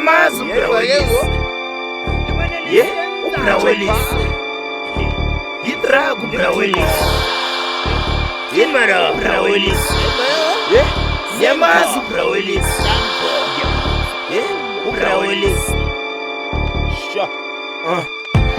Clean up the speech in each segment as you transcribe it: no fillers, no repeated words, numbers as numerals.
Yamazi uBrawelis. uBrawelis. Idrag uBrawelis. Imara uBrawelis. Yamazi uBrawelis. uBrawelis.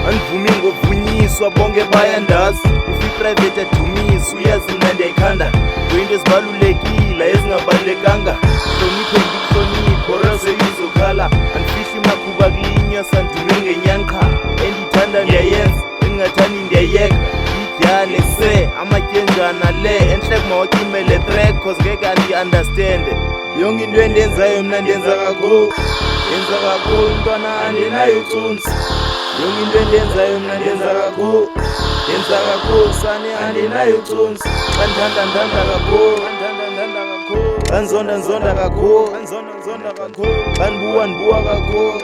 Andivumi ngovunyiswa bonke bayandazi ufi-private adumisa uyazi mnandi ayikhanda kuyinto ezibalulekile ezingabalulekanga hloniphe ngikuhlonipho raseyizokhala andifihli makhuba kulinywa sandume ngenyanqa endiyithanda ndiyayenza engingathandi ndiyayeka idyane se amatyenjana le entle kumawacimele track cause ngeke andiunderstande yonke into endenzayo mna ndenza kakhulu mntwana andinayo ucunsi yonke into endenzayo mna ndenza kakhulu sane andinayo ucunsi ndithanda kakhulu ndizonda kakhulu ndibuwa kakhulu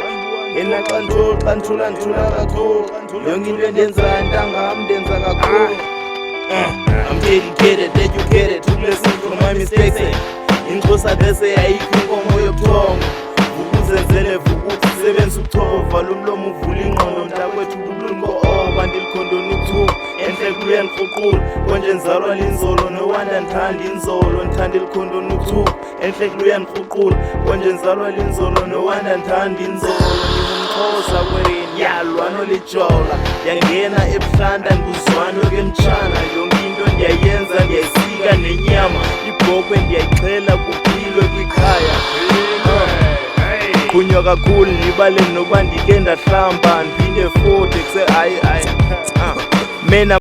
ndithula kakhulu yonke into endenzayo ntangam ndenza kakhulu I'm dedicated, educated to listen from my mistakes inxusa bese yayikho inkomo yobuthongo ukuzenzele vukuthi sebenza ukuthova lo mlomo uvula ingqondo mntakwethu ubulungo ndilikhondona ukuthuka enhle kuye ndikruqula konje nzalwa linzolo nowanda ndithanda inzolo ndithanda ilikhondona ukuthuka enhle kuye ndikruqula konje nzalwa linzolo nowanda ndithanda inzolo ndingumxhosa kweni yalwano lijola yangena ebuhlanda nguzwano kemtshana yonke into ndiyayenza ndiyayisika nenyama ibhokhwe ndiyayixhela kupilwe kwikhaya Kunywa kakhulu nibale noba ndike ndahlamba ndiphinde futhi kuse mina